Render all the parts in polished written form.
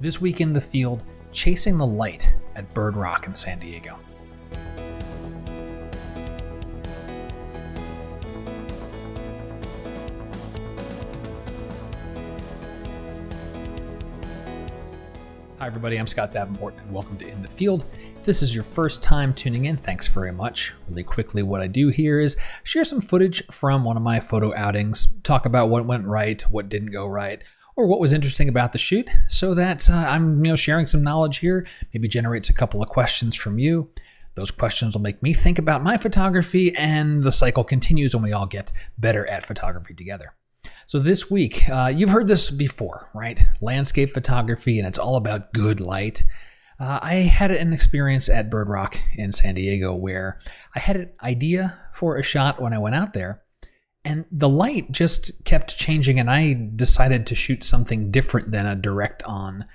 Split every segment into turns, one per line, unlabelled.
This week in the field, chasing the light at Bird Rock in San Diego. Hi everybody, I'm Scott Davenport and welcome to In the Field. If this is your first time tuning in, thanks very much. Really quickly, what I do here is share some footage from one of my photo outings, talk about what went right, what didn't go right, or what was interesting about the shoot, so that I'm sharing some knowledge here, maybe generates a couple of questions from you. Those questions will make me think about my photography, and the cycle continues when we all get better at photography together. So this week, you've heard this before, right? Landscape photography, and it's all about good light. I had an experience at Bird Rock in San Diego where I had an idea for a shot when I went out there, and the light just kept changing, and I decided to shoot something different than a direct on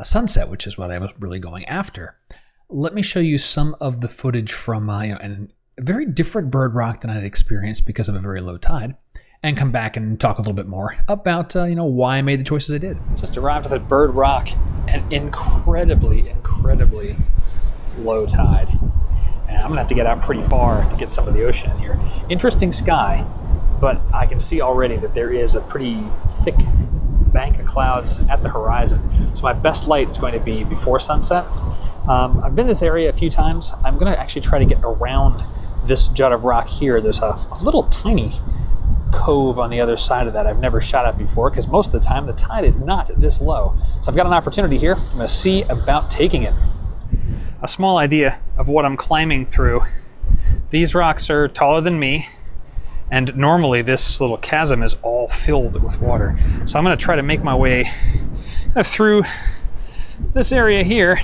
sunset, which is what I was really going after. Let me show you some of the footage from a very different Bird Rock than I'd experienced because of a very low tide, and come back and talk a little bit more about why I made the choices I did. Just arrived at Bird Rock, an incredibly low tide. And I'm gonna have to get out pretty far to get some of the ocean in here. Interesting sky, but I can see already that there is a pretty thick bank of clouds at the horizon. So my best light is going to be before sunset. I've been in this area a few times. I'm gonna actually try to get around this jut of rock here. There's a little tiny cove on the other side of that I've never shot at before, because most of the time the tide is not this low. So I've got an opportunity here. I'm going to see about taking it. A small idea of what I'm climbing through. These rocks are taller than me, and normally this little chasm is all filled with water. So I'm going to try to make my way through this area here,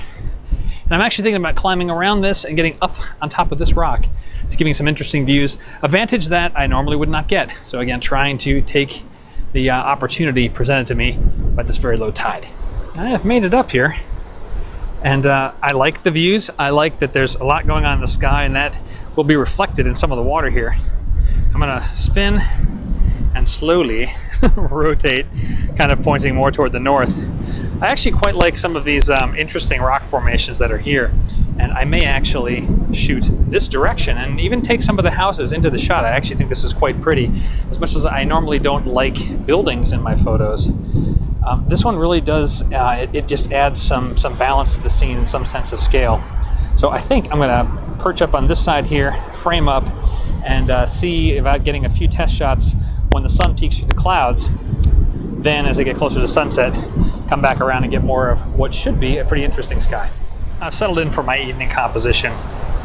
and I'm actually thinking about climbing around this and getting up on top of this rock. It's giving some interesting views, a vantage that I normally would not get. So again, trying to take the opportunity presented to me by this very low tide. I have made it up here, and I like the views. I like that there's a lot going on in the sky, and that will be reflected in some of the water here. I'm gonna spin and slowly rotate, kind of pointing more toward the north. I actually quite like some of these interesting rock formations that are here, and I may actually shoot this direction and even take some of the houses into the shot. I actually think this is quite pretty. As much as I normally don't like buildings in my photos, this one really does, it just adds some balance to the scene, some sense of scale. So I think I'm gonna perch up on this side here, frame up, and see about getting a few test shots when the sun peeks through the clouds. Then as I get closer to sunset, come back around and get more of what should be a pretty interesting sky. I've settled in for my evening composition.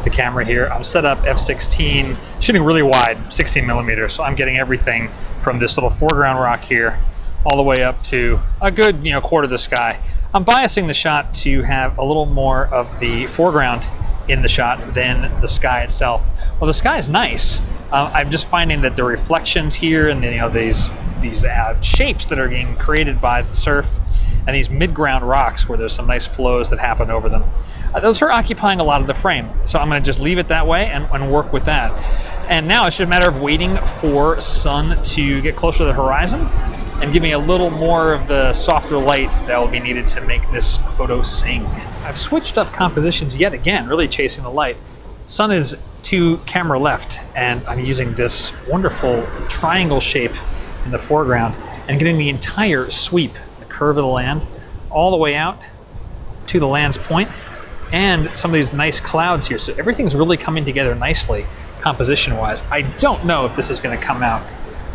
The camera here, I'm set up f/16, shooting really wide, 16 millimeters. So I'm getting everything from this little foreground rock here all the way up to a good quarter of the sky. I'm biasing the shot to have a little more of the foreground in the shot than the sky itself. Well, the sky is nice. I'm just finding that the reflections here and these shapes that are being created by the surf and these mid-ground rocks where there's some nice flows that happen over them, those are occupying a lot of the frame. So I'm going to just leave it that way and work with that. And now it's just a matter of waiting for sun to get closer to the horizon and give me a little more of the softer light that will be needed to make this photo sing. I've switched up compositions yet again, really chasing the light. Sun is to camera left, and I'm using this wonderful triangle shape in the foreground and getting the entire sweep, the curve of the land, all the way out to the land's point, and some of these nice clouds here. So everything's really coming together nicely, composition-wise. I don't know if this is going to come out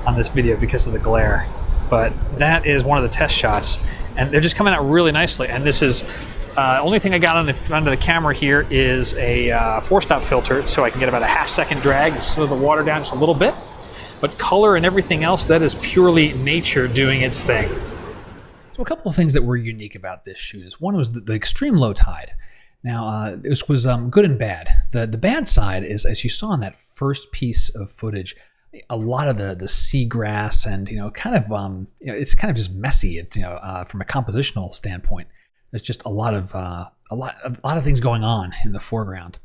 on this video because of the glare, but that is one of the test shots, and they're just coming out really nicely. And this is only thing I got on the front of the camera here is a 4-stop filter, so I can get about a half-second drag to slow the water down just a little bit. But color and everything else, that is purely nature doing its thing. So a couple of things that were unique about this shoot is one was the extreme low tide. Now, this was good and bad. The bad side is, as you saw in that first piece of footage, a lot of the seagrass and it's kind of just messy. It's from a compositional standpoint, there's just a lot of things going on in the foreground,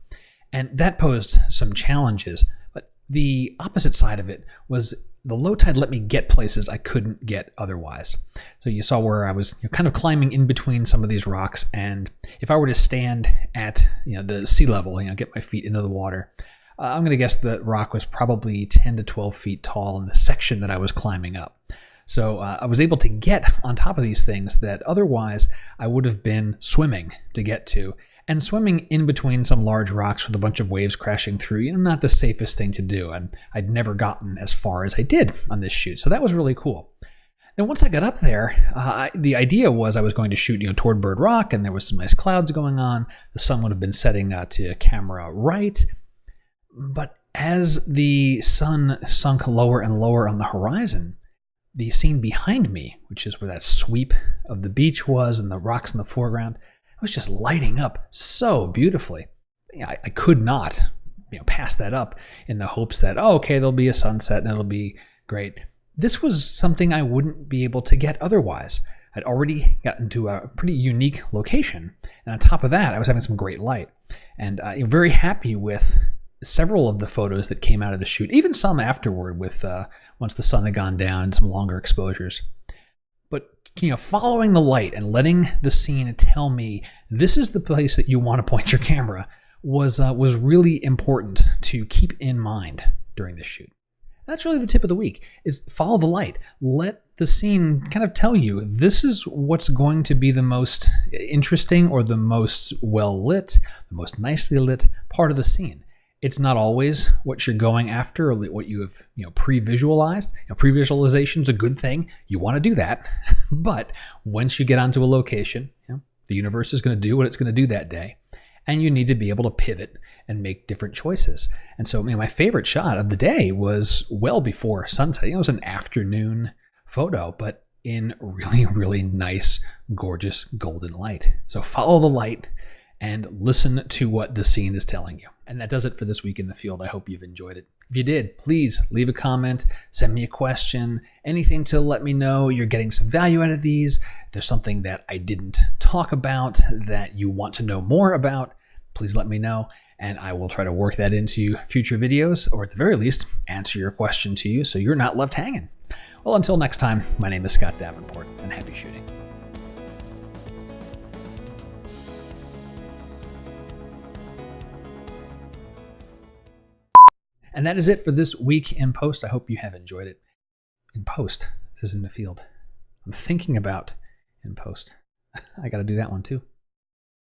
and that posed some challenges. But the opposite side of it was the low tide let me get places I couldn't get otherwise. So you saw where I was kind of climbing in between some of these rocks, and if I were to stand at the sea level, get my feet into the water, I'm going to guess the rock was probably 10 to 12 feet tall in the section that I was climbing up. So I was able to get on top of these things that otherwise I would have been swimming to get to. And swimming in between some large rocks with a bunch of waves crashing through, not the safest thing to do. And I'd never gotten as far as I did on this shoot. So that was really cool. And once I got up there, the idea was I was going to shoot toward Bird Rock, and there was some nice clouds going on. The sun would have been setting to camera right. But as the sun sunk lower and lower on the horizon, the scene behind me, which is where that sweep of the beach was and the rocks in the foreground, was just lighting up so beautifully. I could not pass that up in the hopes that, okay, there'll be a sunset and it'll be great. This was something I wouldn't be able to get otherwise. I'd already gotten to a pretty unique location, and on top of that, I was having some great light. And I'm very happy with several of the photos that came out of the shoot, even some afterward with once the sun had gone down and some longer exposures. But following the light and letting the scene tell me this is the place that you want to point your camera was really important to keep in mind during this shoot. That's really the tip of the week, is follow the light. Let the scene kind of tell you this is what's going to be the most interesting or the most well lit, the most nicely lit part of the scene. It's not always what you're going after or what you have pre-visualized. Pre-visualization is a good thing. You want to do that. But once you get onto a location, the universe is going to do what it's going to do that day. And you need to be able to pivot and make different choices. And so my favorite shot of the day was well before sunset. It was an afternoon photo, but in really, really nice, gorgeous golden light. So follow the light and listen to what the scene is telling you. And that does it for this week in the field. I hope you've enjoyed it. If you did, please leave a comment, send me a question, anything to let me know you're getting some value out of these. If there's something that I didn't talk about that you want to know more about, please let me know, and I will try to work that into future videos, or at the very least, answer your question to you so you're not left hanging. Well, until next time, my name is Scott Davenport, and happy shooting. And that is it for this week in post. I hope you have enjoyed it. In post, this is in the field. I'm thinking about in post. I got to do that one too.